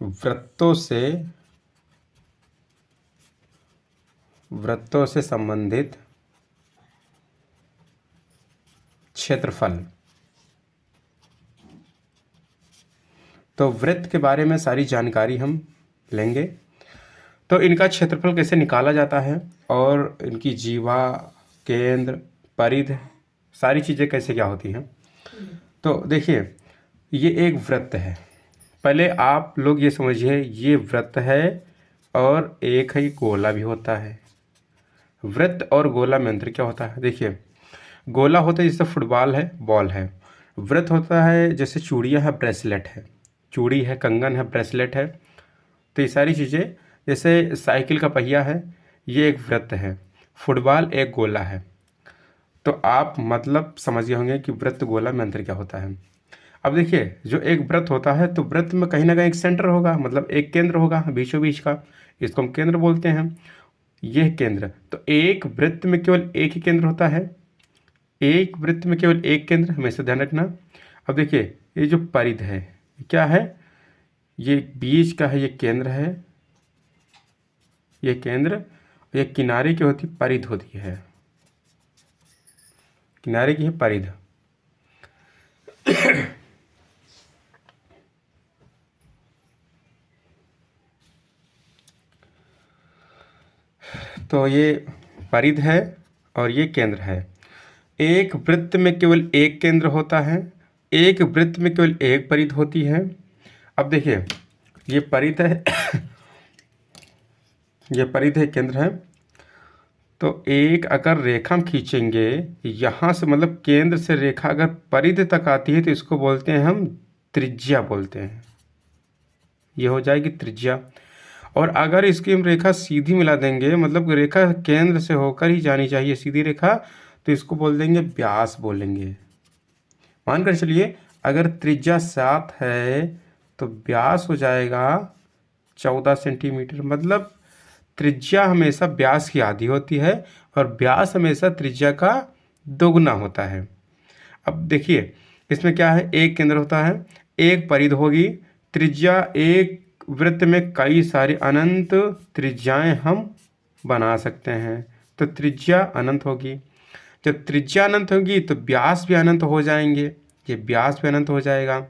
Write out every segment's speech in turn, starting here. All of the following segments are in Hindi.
वृत्तों से संबंधित क्षेत्रफल। तो वृत्त के बारे में सारी जानकारी हम लेंगे। तो इनका क्षेत्रफल कैसे निकाला जाता है और इनकी जीवा, केंद्र, परिध, सारी चीज़ें कैसे क्या होती हैं। तो देखिए, ये एक वृत्त है। पहले आप लोग ये समझिए, ये वृत्त है और एक ही गोला भी होता है। वृत्त और गोला में अंतर क्या होता है? देखिए, गोला होता है जैसे फुटबॉल है, बॉल है। वृत्त होता है जैसे चूड़ियाँ है, ब्रेसलेट है, चूड़ी है, कंगन है, ब्रेसलेट है। तो ये सारी चीज़ें, जैसे साइकिल का पहिया है, ये एक वृत्त है। फुटबॉल एक गोला है। तो आप मतलब समझ गए होंगे कि वृत्त गोला में अंतर क्या होता है। अब देखिए, जो एक वृत्त होता है तो वृत्त में कहीं ना कहीं एक सेंटर होगा, मतलब एक केंद्र होगा बीचों बीच का, इसको हम केंद्र बोलते हैं। यह केंद्र, तो एक वृत्त में केवल एक ही केंद्र होता है। एक वृत्त में केवल एक केंद्र, हमेशा ध्यान रखना। अब देखिए, ये जो परिध है क्या है? ये बीच का है, ये केंद्र है, ये केंद्र। ये किनारे की होती परिध होती है, किनारे की है परिध। तो ये परिध है और ये केंद्र है। एक वृत्त में केवल एक केंद्र होता है, एक वृत्त में केवल एक परिध होती है। अब देखिए, ये परिध है ये परिध है, केंद्र है। तो एक अगर रेखा हम खींचेंगे यहाँ से, मतलब केंद्र से रेखा अगर परिध तक आती है तो इसको बोलते हैं हम त्रिज्या बोलते हैं। ये हो जाएगी त्रिज्या। और अगर इसकी हम रेखा सीधी मिला देंगे, मतलब रेखा केंद्र से होकर ही जानी चाहिए सीधी रेखा, तो इसको बोल देंगे व्यास बोलेंगे। मानकर चलिए, अगर त्रिज्या 7 है तो व्यास हो जाएगा 14 सेंटीमीटर। मतलब त्रिज्या हमेशा व्यास की आधी होती है और व्यास हमेशा त्रिज्या का दोगुना होता है। अब देखिए, इसमें क्या है, एक केंद्र होता है, एक परिध होगी, त्रिज्या। एक वृत्त में कई सारी अनंत त्रिज्याएं हम बना सकते हैं, तो त्रिज्या अनंत होगी। जब त्रिज्या अनंत होगी तो व्यास भी अनंत हो जाएंगे, ये व्यास भी अनंत हो जाएगा।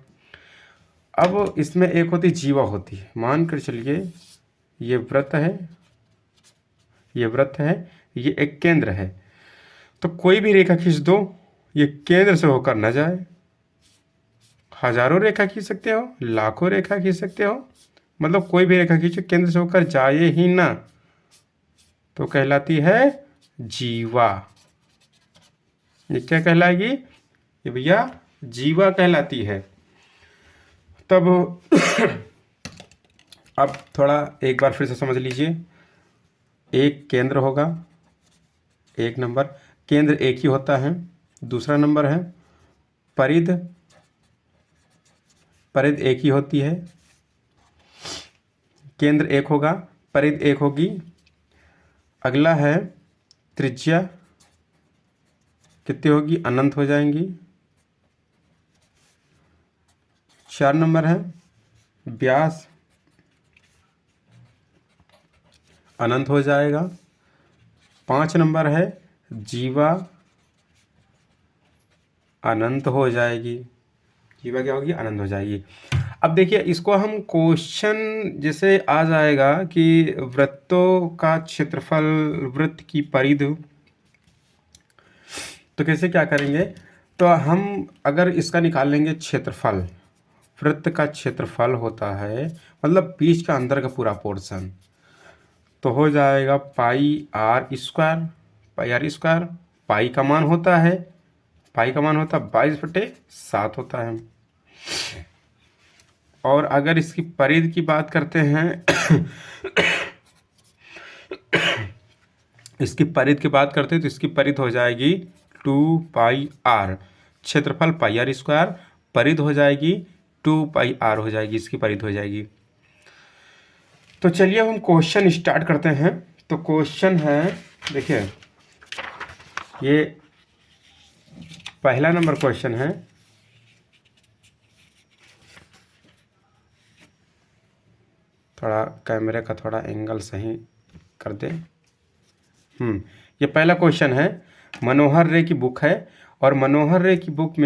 अब इसमें एक होती जीवा होती है। मान कर चलिए, ये वृत्त है, ये वृत्त है, ये एक केंद्र है। तो कोई भी रेखा खींच दो, ये केंद्र से होकर न जाए। हजारों रेखा खींच सकते हो, लाखों रेखा खींच सकते हो, मतलब कोई भी रेखा खींचो केंद्र से होकर जाए ही ना, तो कहलाती है जीवा। ये क्या कहलाएगी? ये भैया जीवा कहलाती है। तब अब थोड़ा एक बार फिर से समझ लीजिए। एक केंद्र होगा, एक नंबर, केंद्र एक ही होता है। दूसरा नंबर है परिध, परिध एक ही होती है। केंद्र एक होगा, परिध एक होगी। अगला है त्रिज्या, कितनी होगी? अनंत हो जाएंगी। 4 नंबर है व्यास, अनंत हो जाएगा। 5 नंबर है जीवा, अनंत हो जाएगी। जीवा क्या होगी? अनंत हो जाएगी। अब देखिए, इसको हम क्वेश्चन जैसे आ जाएगा कि वृत्तों का क्षेत्रफल, वृत्त की परिध, तो कैसे क्या करेंगे? तो हम अगर इसका निकाल लेंगे क्षेत्रफल, वृत्त का क्षेत्रफल होता है मतलब बीच का अंदर का पूरा पोर्शन, तो हो जाएगा pi r square. Pi r square, pi का मान होता है, पाई का मान होता है 22/7 होता है। और अगर इसकी परिध की बात करते हैं इसकी परिध की बात करते हैं तो इसकी परिध हो जाएगी 2πr। क्षेत्रफल पाई आर स्क्वायर, परिध हो जाएगी 2πr हो जाएगी, इसकी परिध हो जाएगी। तो चलिए हम क्वेश्चन स्टार्ट करते हैं। तो क्वेश्चन है, देखिए, ये पहला नंबर क्वेश्चन है। थोड़ा कैमरे का थोड़ा एंगल सही कर दे। ये पहला क्वेश्चन है, मनोहर रे की बुक है और मनोहर रे की बुक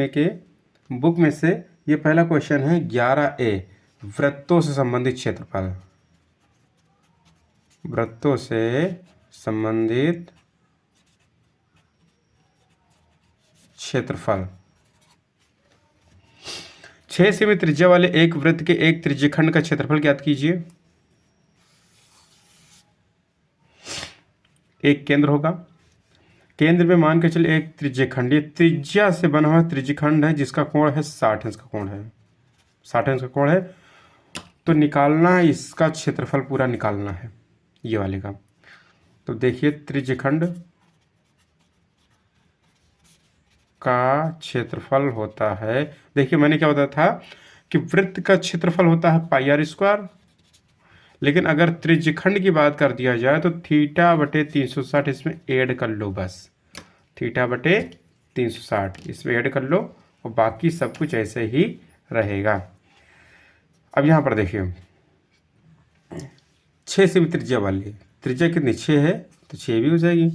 में से ये पहला क्वेश्चन है 11A, वृत्तों से संबंधित क्षेत्रफल। वृत्तों से संबंधित क्षेत्रफल। 6 सेमी त्रिज्या वाले एक वृत्त के एक त्रिज्यखंड का क्षेत्रफल ज्ञात कीजिए। एक केंद्र होगा, केंद्र में मान के चलिए एक त्रिज्यखंड, ये त्रिज्या से बना हुआ त्रिज्यखंड है जिसका कोण है 60 अंश का कोण है, 60 अंश का कोण है। तो निकालना है, इसका क्षेत्रफल पूरा निकालना है ये वाले का। तो देखिए त्रिज्यखंड का क्षेत्रफल होता है, देखिए मैंने क्या बताया था कि वृत्त का क्षेत्रफल होता है पाई आर स्क्वायर, लेकिन अगर त्रिज्यखंड की बात कर दिया जाए तो थीटा बटे 360 इसमें ऐड कर लो, बस थीटा बटे 360 इसमें ऐड कर लो और बाकी सब कुछ ऐसे ही रहेगा। अब यहाँ पर देखिए 6 से भी त्रिज्या वाली, त्रिज्या कितनी 6 है तो 6 भी हो जाएगी।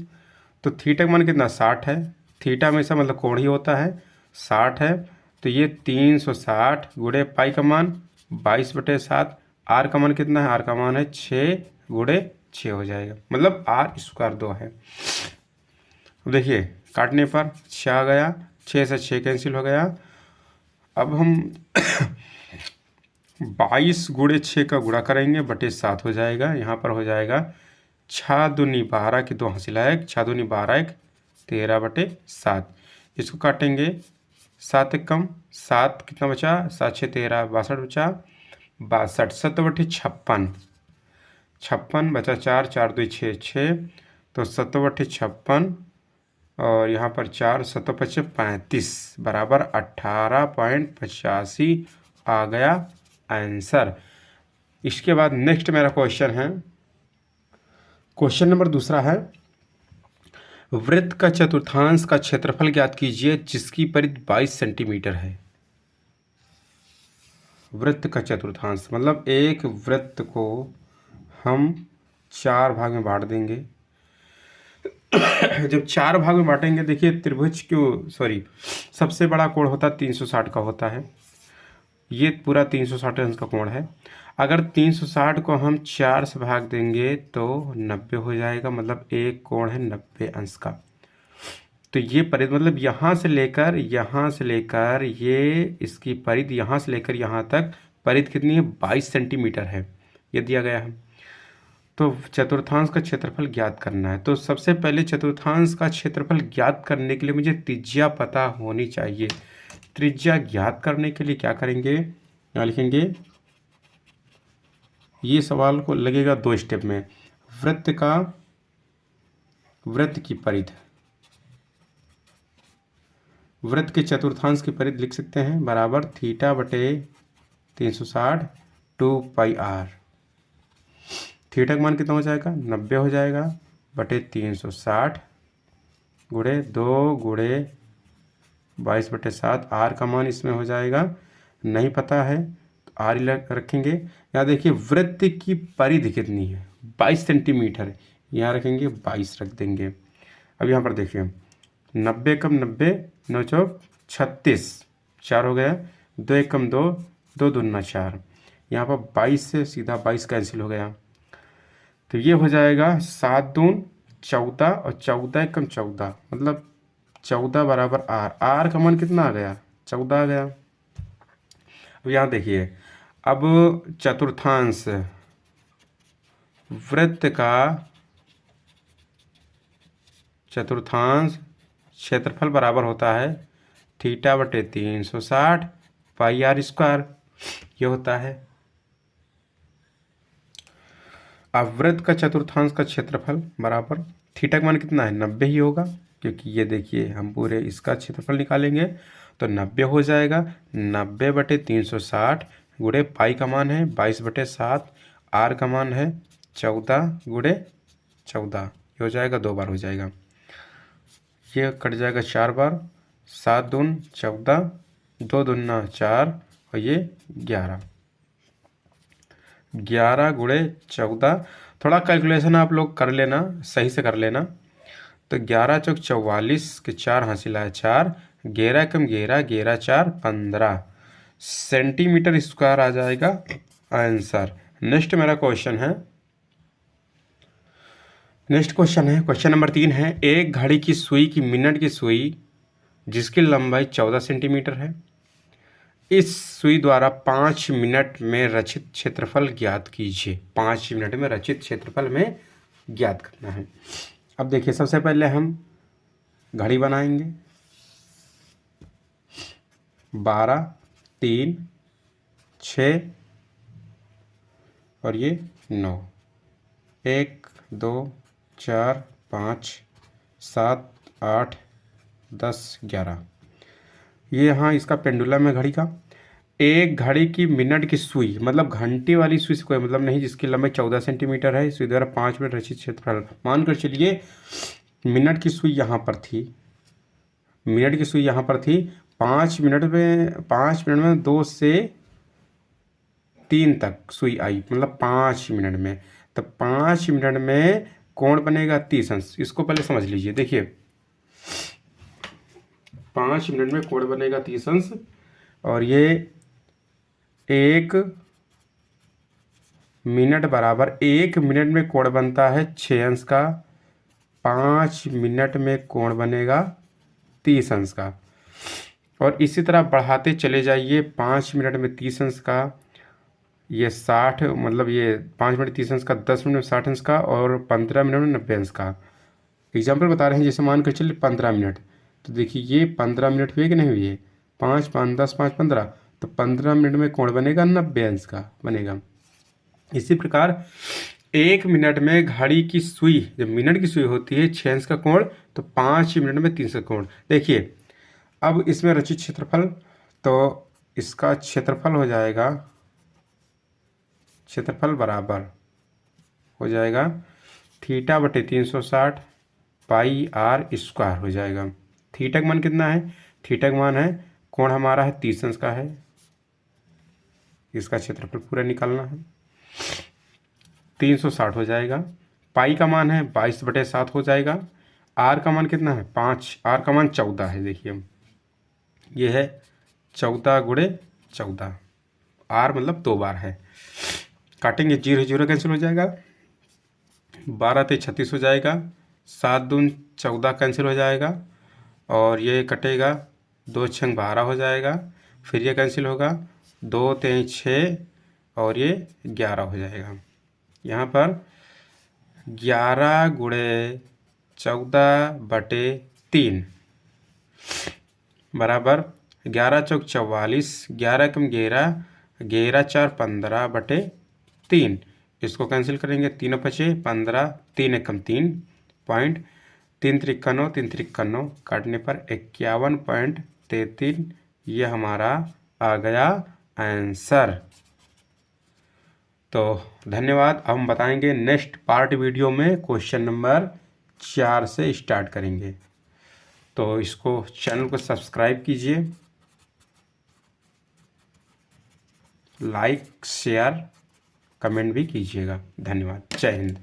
तो थीटा का मान कितना 60 है, थीटा हमेशा मतलब कोण ही होता है, 60 है तो ये 360 गुणे पाई का मान 22/7, आर का मान कितना है, आर का मान है 6 गुणे 6 हो जाएगा, मतलब आर स्क्वायर 2 है। अब देखिए काटने पर 6 आ गया, 6 से 6 कैंसिल हो गया। अब हम 22 गुणे 6 का गुणा करेंगे बटे 7 हो जाएगा, यहाँ पर हो जाएगा 6 दूनी 12 की 2 हासिल 1, 6 दूनी 12 1 13/7। इसको काटेंगे 7 एक कम 7 कितना बचा, 7 6 13 62 बचा, 62 7/56, 56 बचा 4 4 2 6 6, तो 7/56 और यहाँ पर 4 7 35 बराबर 18.85 आ गया आंसर। इसके बाद नेक्स्ट मेरा क्वेश्चन है, क्वेश्चन नंबर दूसरा है, वृत्त का चतुर्थांश का क्षेत्रफल ज्ञात कीजिए जिसकी परिधि 22 सेंटीमीटर है। वृत्त का चतुर्थांश मतलब एक वृत्त को हम 4 भाग में बांट देंगे। जब 4 भाग में बांटेंगे, देखिए त्रिभुज क्यों सॉरी सबसे बड़ा कोण होता है 360 का होता है, ये पूरा 360 अंश का कोण है। अगर 360 को हम 4 से भाग देंगे तो 90 हो जाएगा, मतलब एक कोण है 90 अंश का। तो ये परिधि मतलब यहाँ से लेकर ये इसकी परिधि यहाँ से लेकर यहाँ तक परिधि कितनी है 22 सेंटीमीटर है, ये दिया गया है। तो चतुर्थांश का क्षेत्रफल ज्ञात करना है, तो सबसे पहले चतुर्थांश का क्षेत्रफल ज्ञात करने के लिए मुझे त्रिज्या पता होनी चाहिए। त्रिज्या ज्ञात करने के लिए क्या करेंगे, यहाँ लिखेंगे, ये सवाल को लगेगा 2 स्टेप में। वृत्त की परिधि, वृत्त के चतुर्थांश की परिधि लिख सकते हैं बराबर थीटा बटे 360 2 पाई आर। थीटा का मान कितना हो जाएगा 90 हो जाएगा बटे 360 गुणे 2 गुणे 22/7, आर का मान इसमें हो जाएगा नहीं पता है तो आर रखेंगे। यहाँ देखिए वृत्त की परिधि कितनी है 22 सेंटीमीटर, यहाँ रखेंगे 22 रख देंगे। अब यहाँ पर देखिए 90 कम 90 9 चौक 36, 4 हो गया, 2 एक कम 2 2 दूना 4, यहाँ पर 22 से सीधा 22 कैंसिल हो गया, तो ये हो जाएगा 7 दून 14 और 14 एक कम 14, मतलब 14 बराबर आर, आर का मान कितना आ गया 14 आ गया। अब यहाँ देखिए, अब चतुर्थांश वृत्त का चतुर्थांश क्षेत्रफल बराबर होता है थीटा बटे 360 पाई आर स्क्वायर, ये होता है। अब वृत्त का चतुर्थांश का क्षेत्रफल बराबर थीटा का मान कितना है 90 ही होगा, क्योंकि ये देखिए हम पूरे इसका क्षेत्रफल निकालेंगे तो 90 हो जाएगा, 90 बटे 360 गुणे पाई का मान है 22/7, आर का मान है 14 गुणे 14, ये हो जाएगा 2 बार हो जाएगा, ये कट जाएगा 4 बार, 7 दून 14 2 दूना 4 और ये 11। 11 गुणे 14, थोड़ा कैलकुलेशन आप लोग कर लेना, सही से कर लेना। तो 11 चौक 44 के 4 हासिल है 4, 11 कम 11, 11 4 15 सेंटीमीटर स्क्वायर आ जाएगा आंसर। नेक्स्ट मेरा क्वेश्चन है, क्वेश्चन नंबर 3 है। एक घड़ी की सुई की मिनट की सुई जिसकी लंबाई 14 सेंटीमीटर है, इस सुई द्वारा 5 मिनट में रचित क्षेत्रफल ज्ञात कीजिए। 5 मिनट में रचित क्षेत्रफल में ज्ञात करना है। अब देखिए, सबसे पहले हम घड़ी बनाएंगे। 12, 3, 6 और ये 9, 1 2 4 5 7 8 10 11, ये यहाँ इसका पेंडुलम है घड़ी का। एक घड़ी की मिनट की सुई, मतलब घंटे वाली सुई से कोई मतलब नहीं, जिसकी लंबाई 14 सेंटीमीटर है, सुई द्वारा 5 मिनट रचित क्षेत्रफल। मानकर चलिए मिनट की सुई यहाँ पर थी, मिनट की सुई यहाँ पर थी। 5 मिनट में 2 से 3 तक सुई आई, मतलब 5 मिनट में। तो 5 मिनट में कोण बनेगा 30 अंश। इसको पहले समझ लीजिए। देखिए 5 मिनट में कोण बनेगा 30 अंश, और ये 1 मिनट बराबर 1 मिनट में कोण बनता है 6 अंश का। 5 मिनट में कोण बनेगा 30 अंश का। और इसी तरह बढ़ाते चले जाइए। 5 मिनट में 30 अंश का, ये 60, मतलब ये 5 मिनट 30 अंश का, 10 मिनट में 60 अंश का, और 15 मिनट में 90 अंश का। एग्जाम्पल बता रहे हैं, जैसे मान कर चलिए 15 मिनट। तो देखिए ये 15 मिनट हुए कि नहीं हुए, 5 5 10 5 15, तो 15 मिनट में कोण बनेगा 90 अंश का बनेगा। इसी प्रकार 1 मिनट में घड़ी की सुई, जब मिनट की सुई होती है 6 अंश का कोण, तो 5 मिनट में 3 अंश का कोण। देखिए अब इसमें रचित क्षेत्रफल, तो इसका क्षेत्रफल हो जाएगा, क्षेत्रफल बराबर हो जाएगा थीटा बटे 360 पाई आर स्क्वायर हो जाएगा। थीटा का मान कितना है, थीटा का मान है, कोण हमारा है 30 अंश का है, इसका क्षेत्रफल पूरा निकालना है। 360 हो जाएगा। पाई का मान है 22/7 हो जाएगा। आर का मान कितना है 5, आर का मान 14 है। देखिए ये है 14 गुणे 14, आर मतलब 2 बार है। काटेंगे, 0 0 कैंसिल हो जाएगा, 12 ते 36 हो जाएगा, 7 दून 14 कैंसिल हो जाएगा, और ये कटेगा 2 6 12 हो जाएगा। फिर ये कैंसिल होगा, 2 3 6 और ये 11 हो जाएगा। यहाँ पर 11 गुणे 14/3 बराबर 11 चौक 44, 11 कम 11, 11 4 15/3। इसको कैंसिल करेंगे, 3 बचे 15, 3 एकम 3 पॉइंट, 3 3 9, 3 3 9, काटने पर 51.33 ये हमारा आ गया आंसर। तो धन्यवाद। अब हम बताएंगे नेक्स्ट पार्ट वीडियो में क्वेश्चन नंबर 4 से स्टार्ट करेंगे। तो इसको चैनल को सब्सक्राइब कीजिए, लाइक शेयर कमेंट भी कीजिएगा। धन्यवाद। जय हिंद।